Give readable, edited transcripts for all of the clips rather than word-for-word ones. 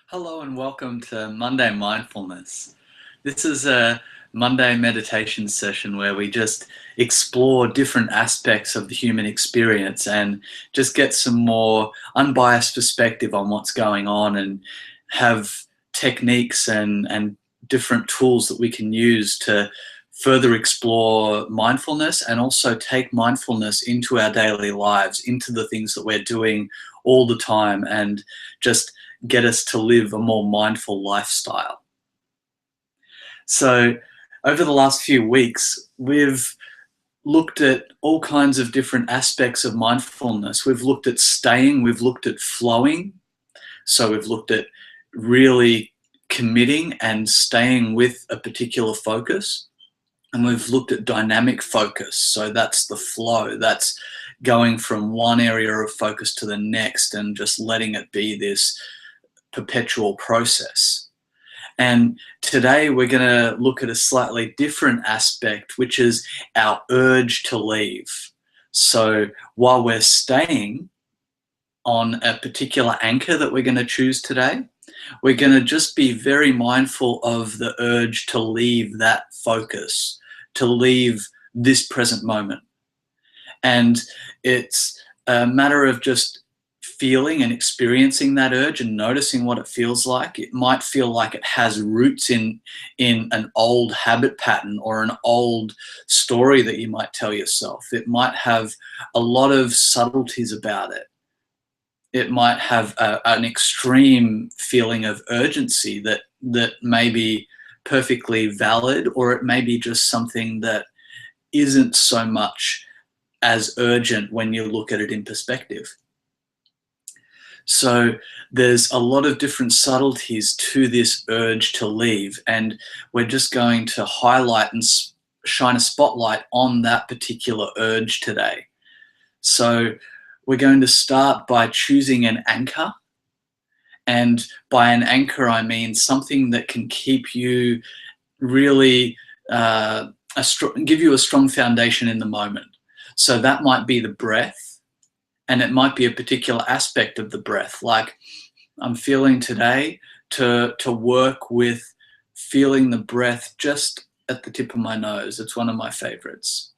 Hello and welcome to Monday Mindfulness. This is a Monday meditation session where we just explore different aspects of the human experience and just get some more unbiased perspective on what's going on and have techniques and different tools that we can use to further explore mindfulness and also take mindfulness into our daily lives, into the things that we're doing all the time, and just get us to live a more mindful lifestyle. So, over the last few weeks, we've looked at all kinds of different aspects of mindfulness. We've looked at staying, we've looked at flowing. So, we've looked at really committing and staying with a particular focus. And we've looked at dynamic focus. So, that's the flow, that's going from one area of focus to the next and just letting it be this perpetual process. And today we're going to look at a slightly different aspect, which is our urge to leave. So while we're staying on a particular anchor that we're going to choose today, we're going to just be very mindful of the urge to leave that focus, to leave this present moment. And it's a matter of just feeling and experiencing that urge and noticing what it feels like. It might feel like it has roots in an old habit pattern or an old story that you might tell yourself. It might have a lot of subtleties about it. It might have an extreme feeling of urgency that may be perfectly valid, or it may be just something that isn't so much as urgent when you look at it in perspective. So there's a lot of different subtleties to this urge to leave, and we're just going to highlight and shine a spotlight on that particular urge today. So we're going to start by choosing an anchor, and by an anchor I mean something that can keep you really give you a strong foundation in the moment. So that might be the breath. And it might be a particular aspect of the breath, like I'm feeling today to work with feeling the breath just at the tip of my nose. It's one of my favorites.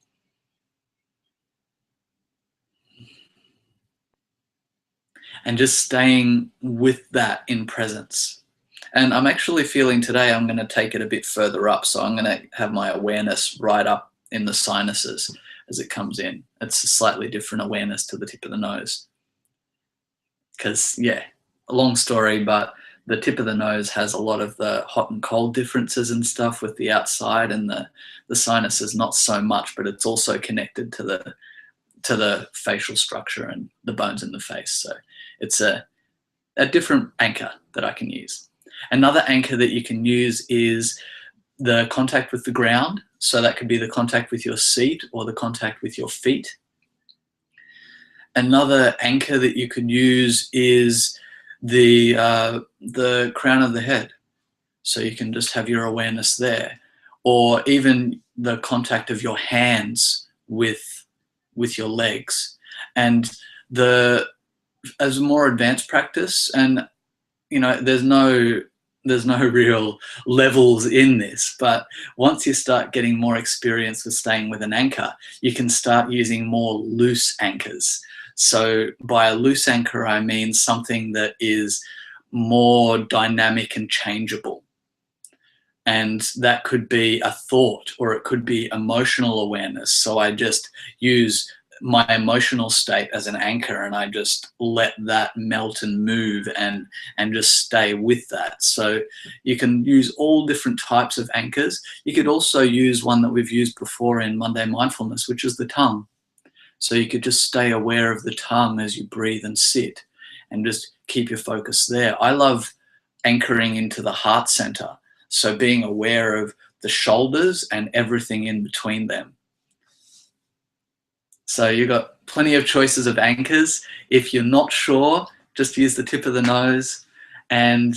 And just staying with that in presence. And I'm actually feeling today I'm going to take it a bit further up. So I'm going to have my awareness right up in the sinuses as it comes in. It's a slightly different awareness to the tip of the nose. Because, yeah, a long story, but the tip of the nose has a lot of the hot and cold differences and stuff with the outside, and the sinuses not so much, but it's also connected to the facial structure and the bones in the face. So it's a different anchor that I can use. Another anchor that you can use is the contact with the ground. So that could be the contact with your seat or the contact with your feet. Another anchor that you can use is the crown of the head. So you can just have your awareness there, or even the contact of your hands with your legs. And as a more advanced practice, and there's no real levels in this, but once you start getting more experience with staying with an anchor, you can start using more loose anchors. So by a loose anchor, I mean something that is more dynamic and changeable. And that could be a thought, or it could be emotional awareness. So I just use my emotional state as an anchor, and I just let that melt and move and just stay with that. So you can use all different types of anchors. You could also use one that we've used before in Monday Mindfulness, which is the tongue. So you could just stay aware of the tongue as you breathe and sit, and just keep your focus there. I love anchoring into the heart center. So being aware of the shoulders and everything in between them. So you've got plenty of choices of anchors. If you're not sure, just use the tip of the nose, and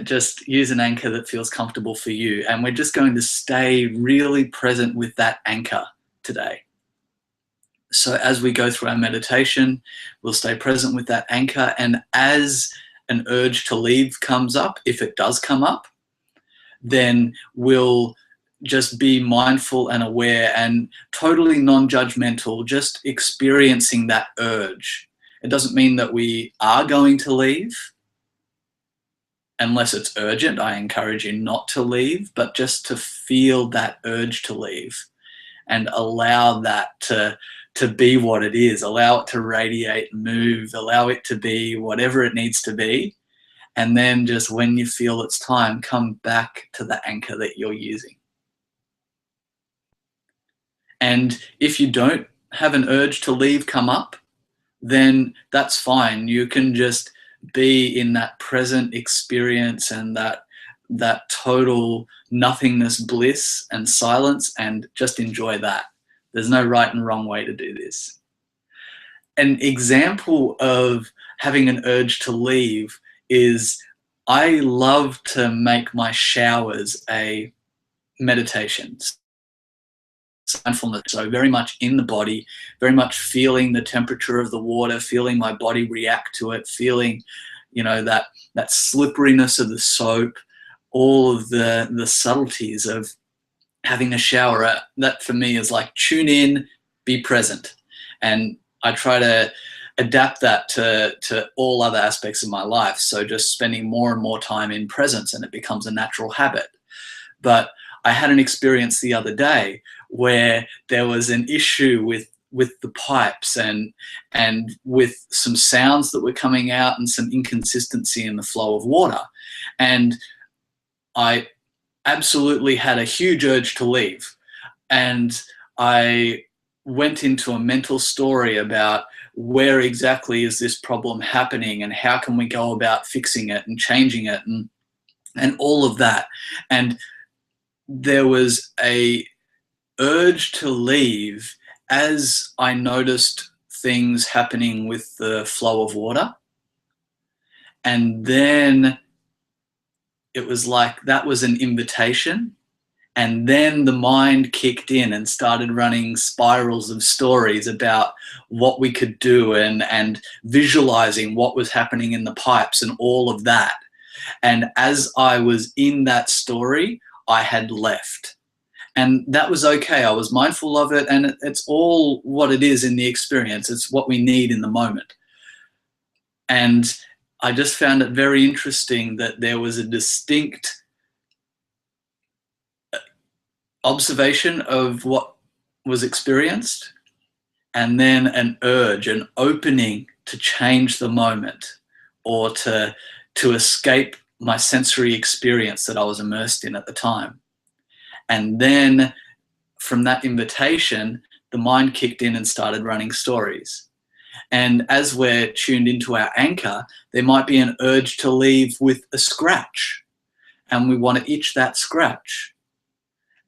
just use an anchor that feels comfortable for you. And we're just going to stay really present with that anchor today. So as we go through our meditation, we'll stay present with that anchor. And as an urge to leave comes up, if it does come up, then we'll just be mindful and aware and totally non-judgmental, just experiencing that urge. It doesn't mean that we are going to leave. Unless it's urgent, I encourage you not to leave, but just to feel that urge to leave and allow that to be what it is. Allow it to radiate, move, allow it to be whatever it needs to be. And then just when you feel it's time, come back to the anchor that you're using. And if you don't have an urge to leave come up, then that's fine. You can just be in that present experience and that total nothingness, bliss and silence, and just enjoy that. There's no right and wrong way to do this. An example of having an urge to leave is I love to make my showers a meditation. Mindfulness, so very much in the body, very much feeling the temperature of the water, feeling my body react to it, feeling, you know, that slipperiness of the soap, all of the subtleties of having a shower. That for me is like tune in, be present. And I try to adapt that to all other aspects of my life. So just spending more and more time in presence, and it becomes a natural habit. But I had an experience the other day where there was an issue with the pipes and with some sounds that were coming out and some inconsistency in the flow of water. And I absolutely had a huge urge to leave. And I went into a mental story about where exactly is this problem happening and how can we go about fixing it and changing it and all of that. And there was a urge to leave as I noticed things happening with the flow of water. And then it was like that was an invitation. And then the mind kicked in and started running spirals of stories about what we could do and visualizing what was happening in the pipes and all of that. And as I was in that story, I had left. And that was okay. I was mindful of it, and it's all what it is in the experience. It's what we need in the moment. And I just found it very interesting that there was a distinct observation of what was experienced, and then an urge, an opening to change the moment or to escape my sensory experience that I was immersed in at the time. And then from that invitation, the mind kicked in and started running stories. And as we're tuned into our anchor, there might be an urge to leave with a scratch, and we want to itch that scratch.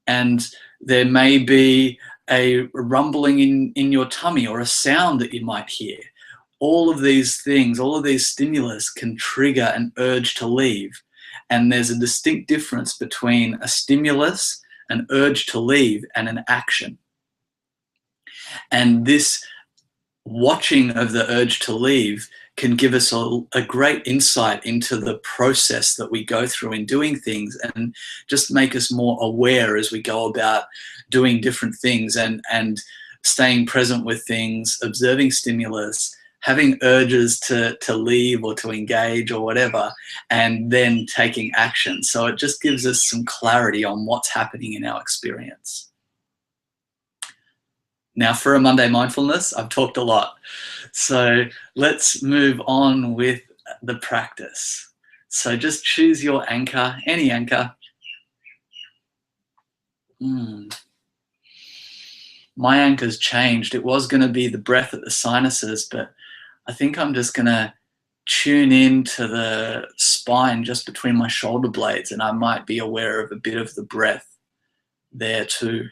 And there may be a rumbling in your tummy or a sound that you might hear. All of these things, all of these stimulus can trigger an urge to leave. And there's a distinct difference between a stimulus, an urge to leave, and an action. And this watching of the urge to leave can give us a great insight into the process that we go through in doing things, and just make us more aware as we go about doing different things and staying present with things, observing stimulus, having urges to leave or to engage or whatever, and then taking action. So it just gives us some clarity on what's happening in our experience. Now, for a Monday Mindfulness, I've talked a lot. So let's move on with the practice. So just choose your anchor, any anchor. My anchor's changed. It was going to be the breath at the sinuses, but I think I'm just going to tune into the spine just between my shoulder blades, and I might be aware of a bit of the breath there too.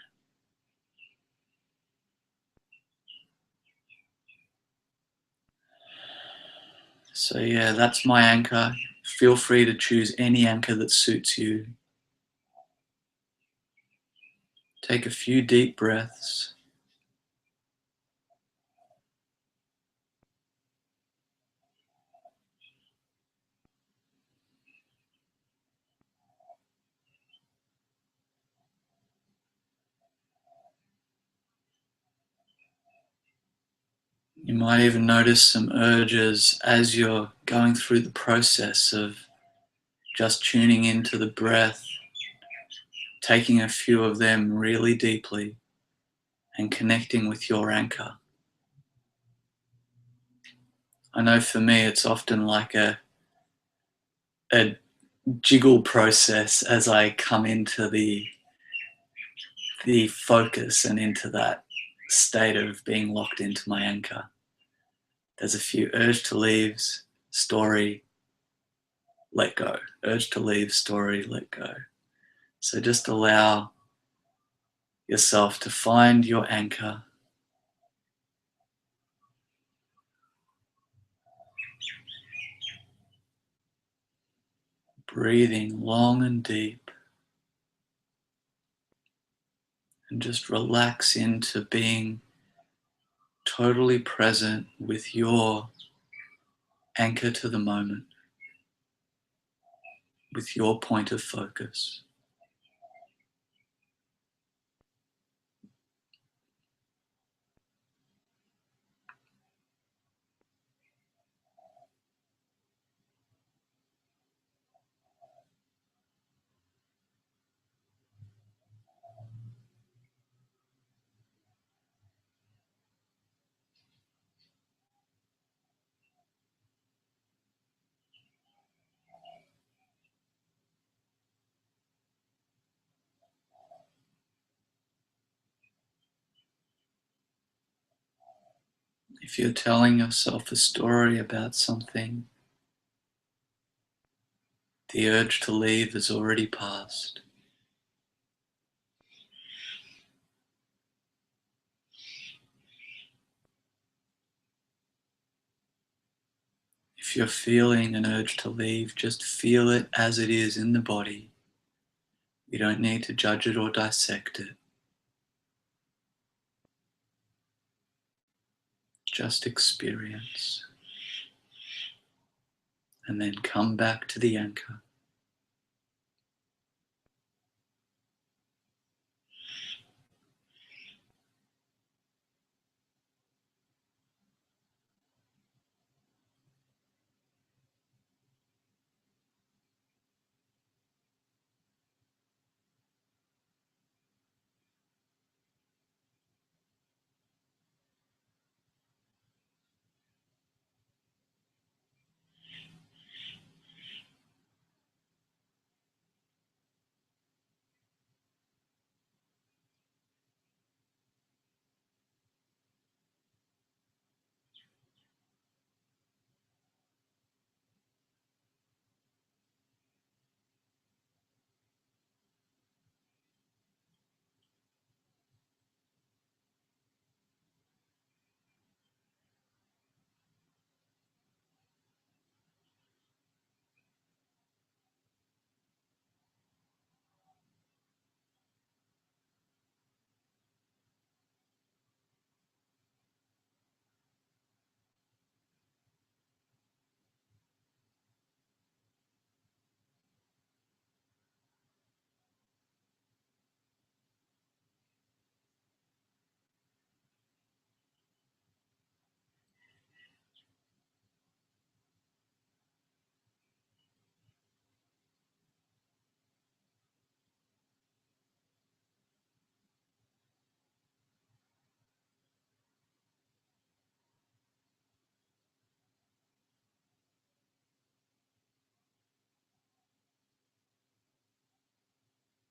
So yeah, that's my anchor. Feel free to choose any anchor that suits you. Take a few deep breaths. You might even notice some urges as you're going through the process of just tuning into the breath, taking a few of them really deeply and connecting with your anchor. I know for me it's often like a jiggle process as I come into the focus and into that state of being locked into my anchor. There's a few urge to leave, story, let go. Urge to leave, story, let go. So just allow yourself to find your anchor. Breathing long and deep. And just relax into being totally present with your anchor to the moment, with your point of focus. If you're telling yourself a story about something, the urge to leave has already passed. If you're feeling an urge to leave, just feel it as it is in the body. You don't need to judge it or dissect it. Just experience. And then come back to the anchor.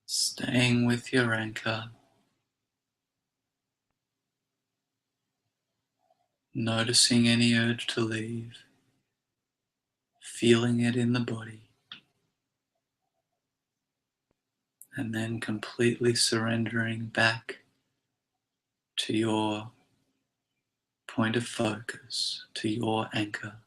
Staying with your anchor. Noticing any urge to leave. Feeling it in the body. And then completely surrendering back to your point of focus, to your anchor.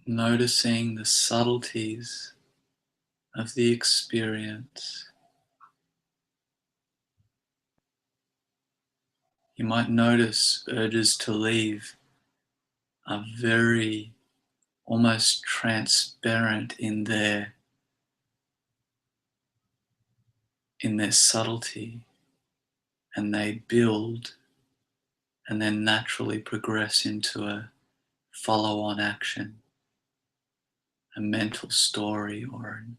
noticing the subtleties of the experience. You might notice urges to leave are very almost transparent in their subtlety, and they build and then naturally progress into a follow-on action, a mental story or an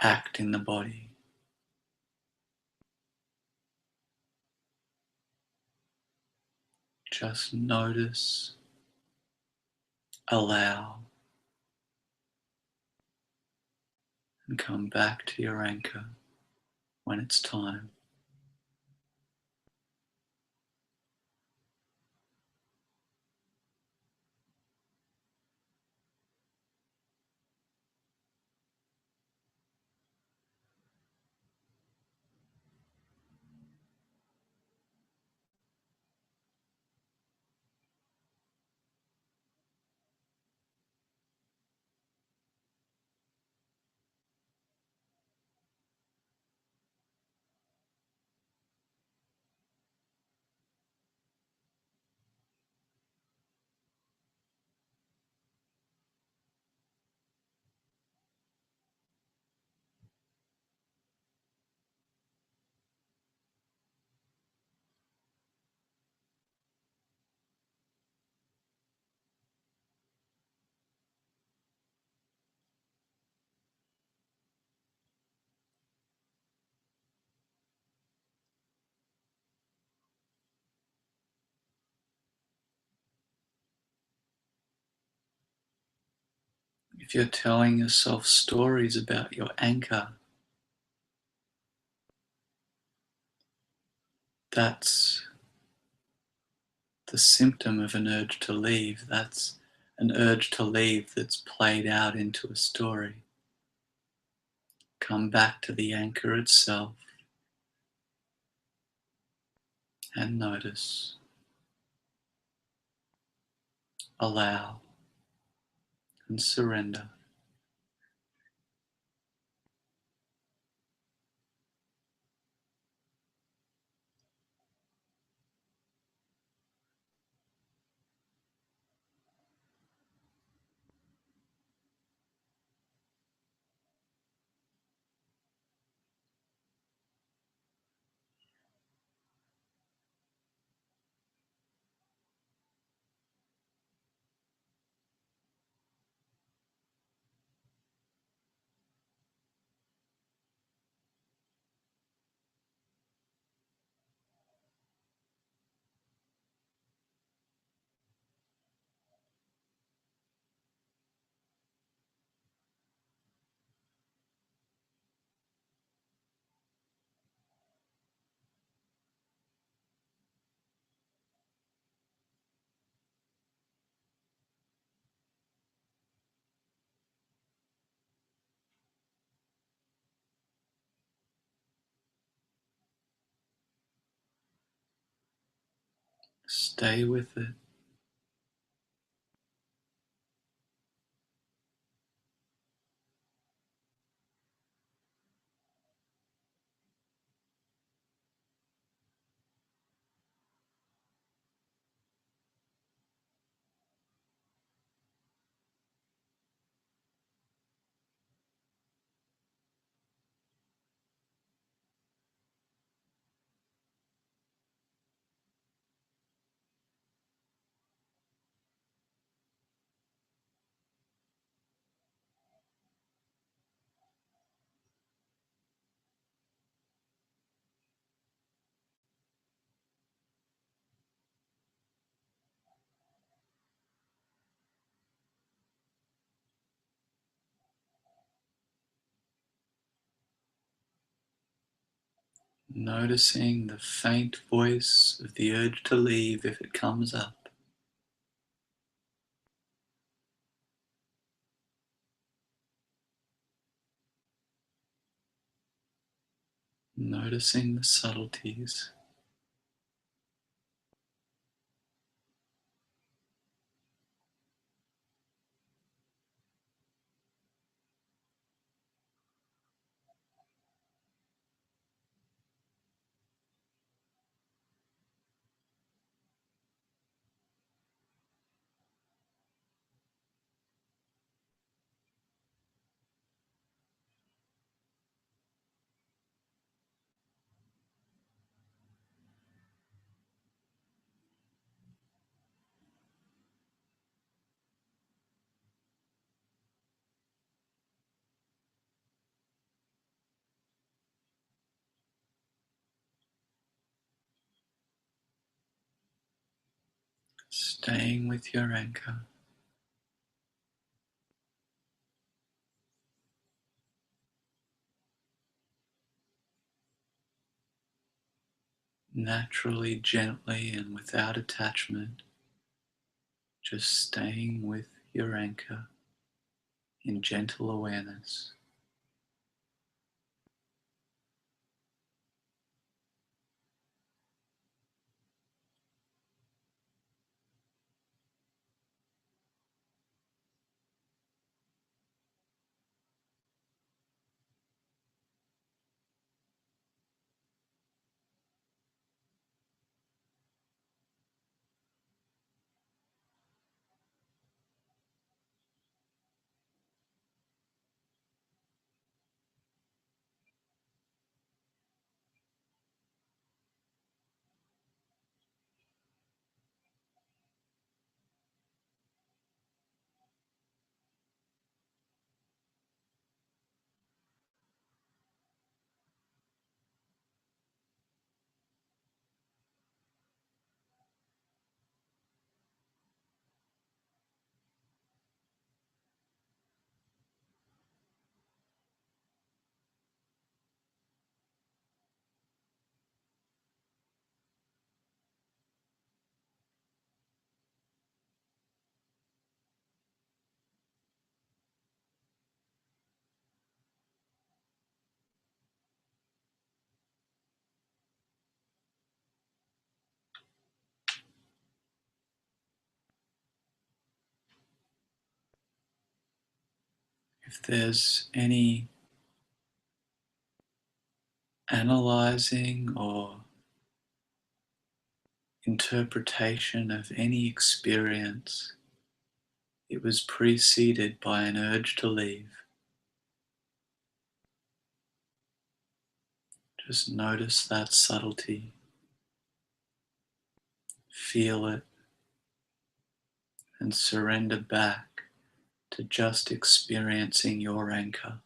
act in the body. Just notice, allow, and come back to your anchor when it's time. If you're telling yourself stories about your anchor, that's the symptom of an urge to leave. That's an urge to leave that's played out into a story. Come back to the anchor itself and notice, allow, and surrender. Stay with it. Noticing the faint voice of the urge to leave if it comes up. Noticing the subtleties. Staying with your anchor. Naturally, gently, and without attachment, just staying with your anchor in gentle awareness. If there's any analyzing or interpretation of any experience, it was preceded by an urge to leave. Just notice that subtlety, feel it, and surrender back to just experiencing your anchor.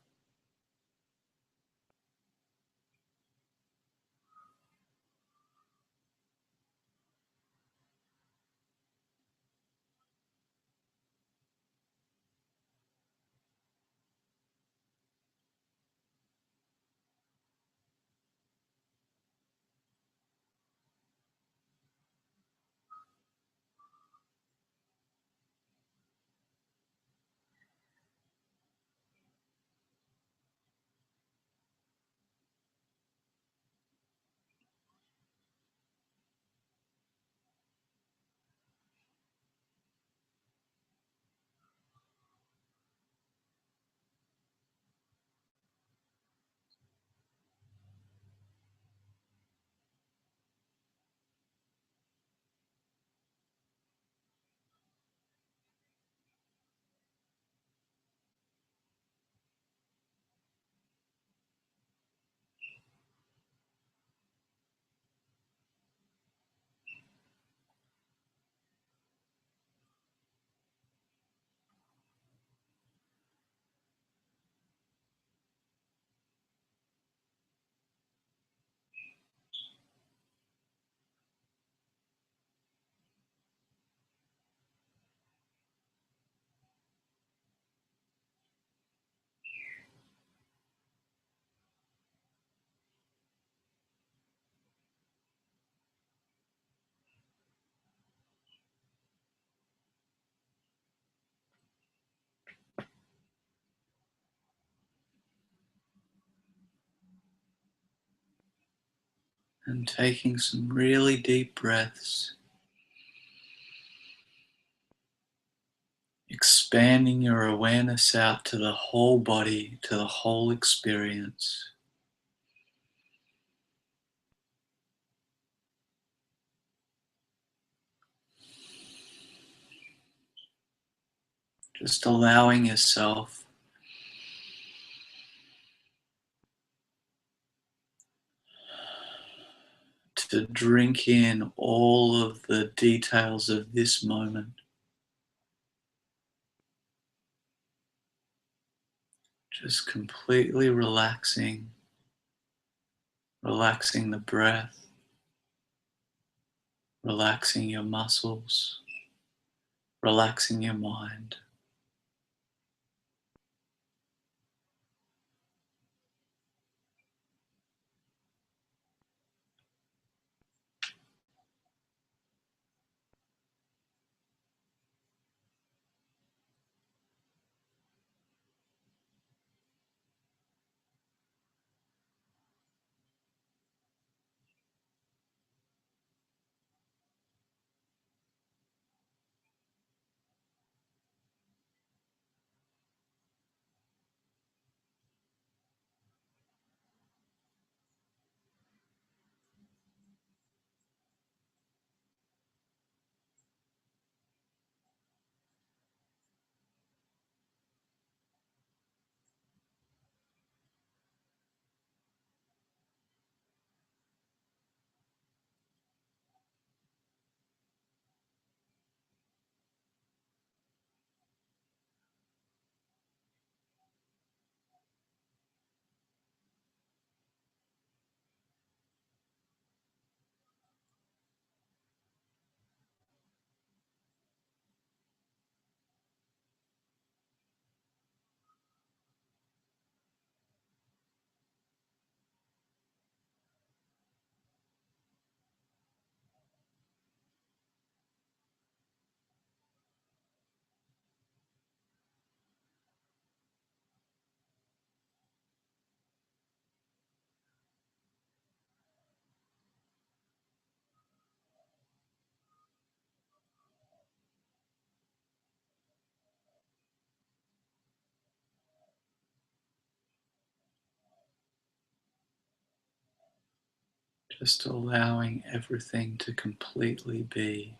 And taking some really deep breaths, expanding your awareness out to the whole body, to the whole experience. Just allowing yourself to drink in all of the details of this moment. Just completely relaxing, relaxing the breath, relaxing your muscles, relaxing your mind. Just allowing everything to completely be.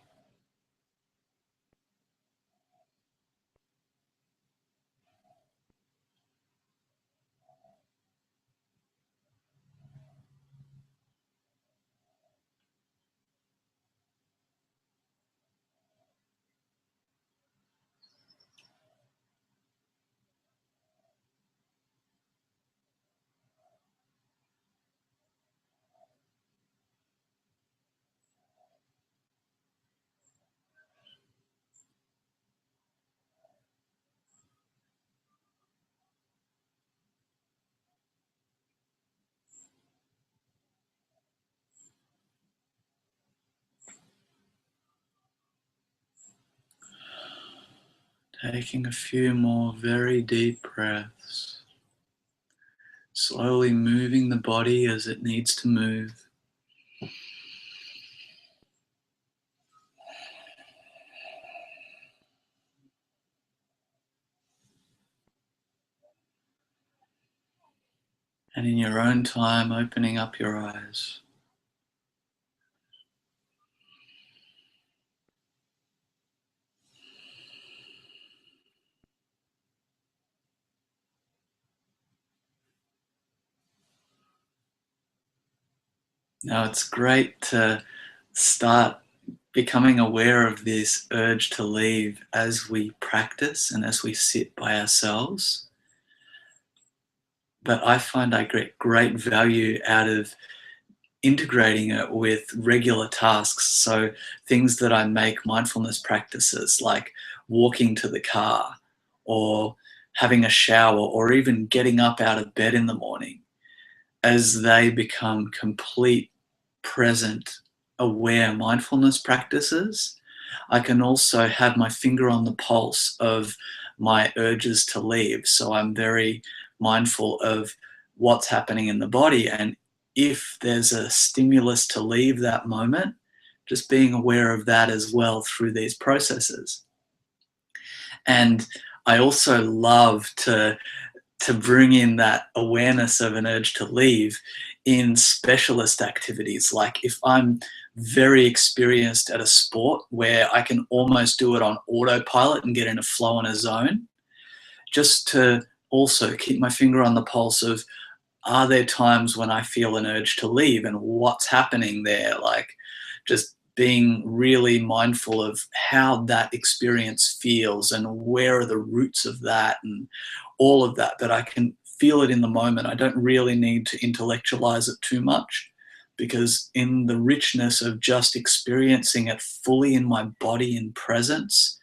Taking a few more very deep breaths. Slowly moving the body as it needs to move. And in your own time, opening up your eyes. Now it's great to start becoming aware of this urge to leave as we practice and as we sit by ourselves. But I find I get great value out of integrating it with regular tasks. So things that I make mindfulness practices, like walking to the car or having a shower or even getting up out of bed in the morning, as they become complete, present, aware mindfulness practices. I can also have my finger on the pulse of my urges to leave. So I'm very mindful of what's happening in the body. And if there's a stimulus to leave that moment, just being aware of that as well through these processes. And I also love to bring in that awareness of an urge to leave in specialist activities. Like if I'm very experienced at a sport where I can almost do it on autopilot and get in a flow and a zone, just to also keep my finger on the pulse of, are there times when I feel an urge to leave and what's happening there? Like just being really mindful of how that experience feels and where are the roots of that and all of that, that I can feel it in the moment. I don't really need to intellectualize it too much, because in the richness of just experiencing it fully in my body and presence,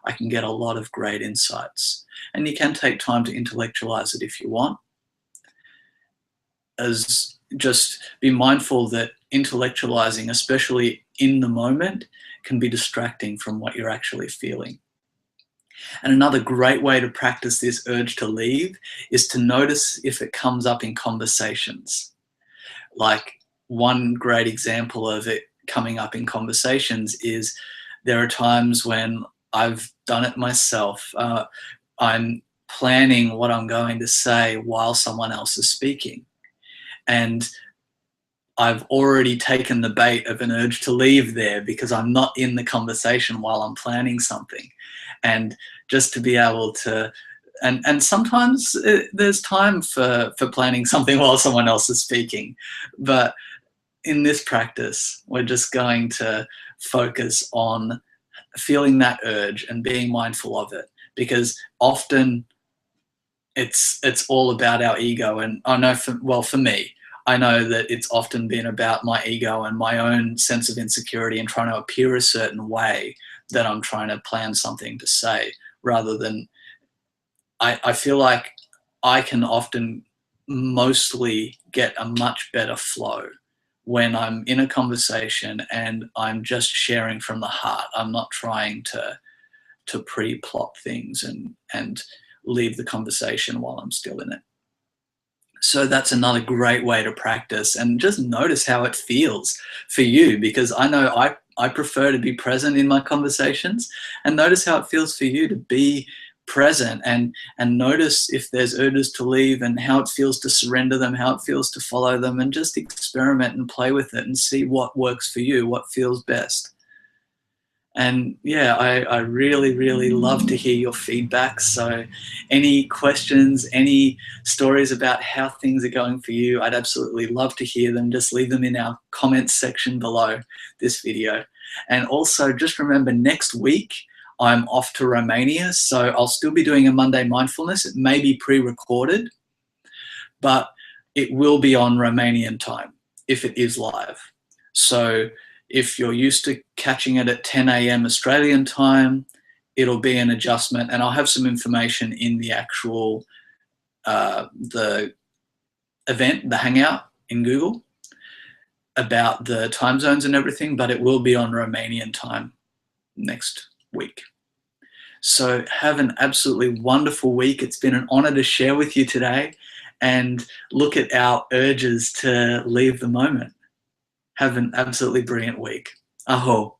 I can get a lot of great insights. And you can take time to intellectualize it if you want. As just be mindful that intellectualizing, especially in the moment, can be distracting from what you're actually feeling. And another great way to practice this urge to leave is to notice if it comes up in conversations. Like, one great example of it coming up in conversations is there are times when I've done it myself. I'm planning what I'm going to say while someone else is speaking. And I've already taken the bait of an urge to leave there because I'm not in the conversation while I'm planning something. And just to be able to, and sometimes there's time for planning something while someone else is speaking. But in this practice, we're just going to focus on feeling that urge and being mindful of it, because often it's all about our ego. And I know, for me, I know that it's often been about my ego and my own sense of insecurity and trying to appear a certain way that I'm trying to plan something to say, rather than, I feel like I can often mostly get a much better flow when I'm in a conversation and I'm just sharing from the heart. I'm not trying to pre-plot things and leave the conversation while I'm still in it. So that's another great way to practice, and just notice how it feels for you, because I know I prefer to be present in my conversations, and notice how it feels for you to be present, and notice if there's urges to leave and how it feels to surrender them, how it feels to follow them, and just experiment and play with it and see what works for you, what feels best. And yeah, I really, really love to hear your feedback. So any questions, any stories about how things are going for you, I'd absolutely love to hear them. Just leave them in our comments section below this video. And also just remember, next week, I'm off to Romania. So I'll still be doing a Monday Mindfulness. It may be pre-recorded, but it will be on Romanian time if it is live. So if you're used to catching it at 10 a.m. Australian time, it'll be an adjustment. And I'll have some information in the actual, the event, the Hangout in Google, about the time zones and everything, but it will be on Romanian time next week. So have an absolutely wonderful week. It's been an honor to share with you today, and look at our urges to leave the moment. Have an absolutely brilliant week. Aho.